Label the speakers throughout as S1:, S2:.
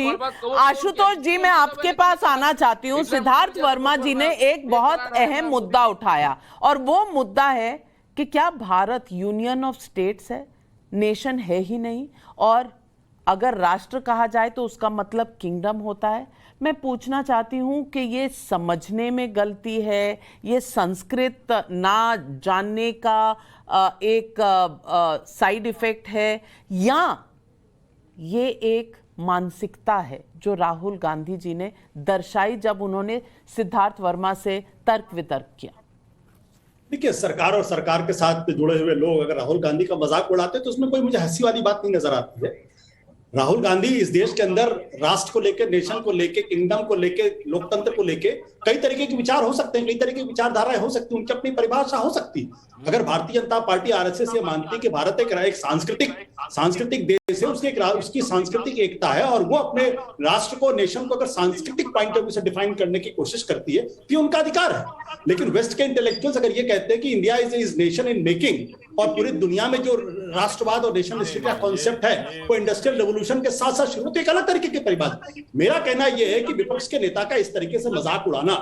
S1: आशुतोष जी मैं आपके पास आना चाहती हूँ। सिद्धार्थ वर्मा जी ने एक बहुत अहम मुद्दा उठाया और वो मुद्दा है कि क्या भारत यूनियन ऑफ स्टेट्स है, नेशन है ही नहीं, और अगर राष्ट्र कहा जाए तो उसका मतलब किंगडम होता है। मैं पूछना चाहती हूं कि ये समझने में गलती है, ये संस्कृत ना जानने का एक साइड इफेक्ट है, या ये एक मानसिकता है जो राहुल गांधी जी ने दर्शाई जब उन्होंने सिद्धार्थ वर्मा से तर्क वितर्क किया?
S2: देखिए, सरकार और सरकार के साथ जुड़े हुए लोग अगर राहुल गांधी का मजाक उड़ाते हैं तो उसमें कोई मुझे हंसी वाली बात नहीं नजर आती है। राहुल गांधी इस देश के अंदर राष्ट्र को लेकर, नेशन को लेकर, किंगडम को लेकर, लोकतंत्र को लेकर कई तरीके के विचार हो सकते हैं, कई तरीके की विचारधाराएं हो सकती हैं, उनकी अपनी परिभाषा हो सकती है। अगर भारतीय जनता पार्टी आरएसएस ये मानती है कि भारत एक सांस्कृतिक देश है, उसकी सांस्कृतिक एकता है और वो अपने राष्ट्र को, नेशन को अगर सांस्कृतिक पॉइंट ऑफ व्यू से डिफाइन करने की कोशिश करती है तो ये उनका अधिकार है। लेकिन वेस्ट के इंटेलेक्चुअल्स अगर ये कहते हैं कि India is nation in making और पूरी दुनिया में जो राष्ट्रवाद और नेशन स्टेट का कॉन्सेप्ट है वो इंडस्ट्रियल रेवोल्यूशन के साथ साथ शुरू, तो एक अलग तरीके की परिभाषा। मेरा कहना यह है कि विपक्ष के नेता का इस तरीके से मजाक उड़ाना,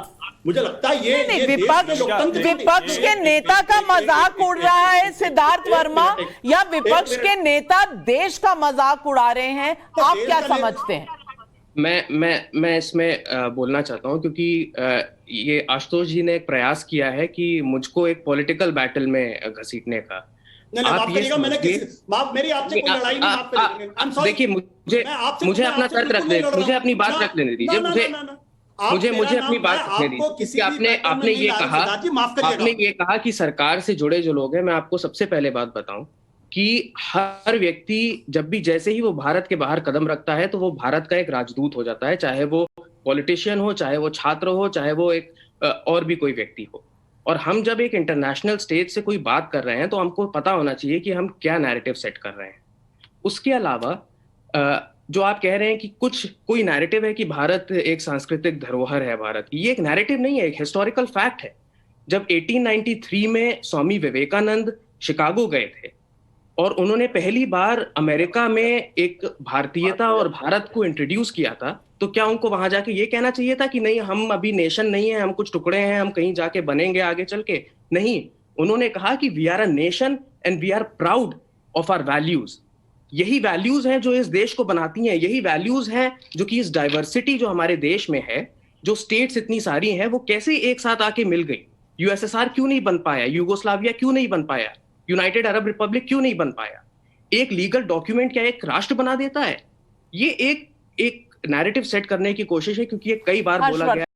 S2: मुझे लगता है ये
S1: विपक्ष के नेता का मजाक उड़ रहा है सिद्धार्थ वर्मा, या विपक्ष के नेता देश का मजाक उड़ा रहे हैं? आप क्या समझते हैं?
S3: मैं इसमें बोलना चाहता हूं क्योंकि ये आशुतोष जी ने एक प्रयास किया है कि मुझको एक पॉलिटिकल बैटल में घसीटने का। देखिए, मुझे अपना तर्क रख दे, मुझे अपनी बात रख लेने दीजिए, मुझे अपनी बात रखने दीजिए। आपने ये कहा कि सरकार से जुड़े जो लोग हैं, मैं आपको सबसे पहले बात बताऊं कि हर व्यक्ति जब भी, जैसे ही वो भारत के बाहर कदम रखता है तो वो भारत का एक राजदूत हो जाता है, चाहे वो पॉलिटिशियन हो, चाहे वो छात्र हो, चाहे वो एक और भी कोई व्यक्ति हो। और हम जब एक इंटरनेशनल स्टेज से कोई बात कर रहे हैं तो हमको पता होना चाहिए कि हम क्या नैरेटिव सेट कर रहे हैं। उसके अलावा जो आप कह रहे हैं कि कोई नैरेटिव है कि भारत एक सांस्कृतिक धरोहर है भारत की, ये एक नैरेटिव नहीं है, एक हिस्टोरिकल फैक्ट है। जब 1893 में स्वामी विवेकानंद शिकागो गए थे और उन्होंने पहली बार अमेरिका में एक भारतीयता और भारत को इंट्रोड्यूस किया था, तो क्या उनको वहां जाके ये कहना चाहिए था कि नहीं, हम अभी नेशन नहीं है, हम कुछ टुकड़े हैं, हम कहीं जाके बनेंगे आगे चल के? नहीं, उन्होंने कहा कि we are a nation and we are proud of our values. यही वैल्यूज हैं जो इस देश को बनाती हैं, यही वैल्यूज हैं जो कि इस डाइवर्सिटी जो हमारे देश में है, जो स्टेट्स इतनी सारी हैं, वो कैसे एक साथ आके मिल गई। यूएसएसआर क्यों नहीं बन पाया, यूगोस्लाविया क्यों नहीं बन पाया, यूनाइटेड अरब रिपब्लिक क्यों नहीं बन पाया? एक लीगल डॉक्यूमेंट क्या एक राष्ट्र बना देता है? ये एक नैरेटिव सेट करने की कोशिश है, क्योंकि ये कई बार बोला गया।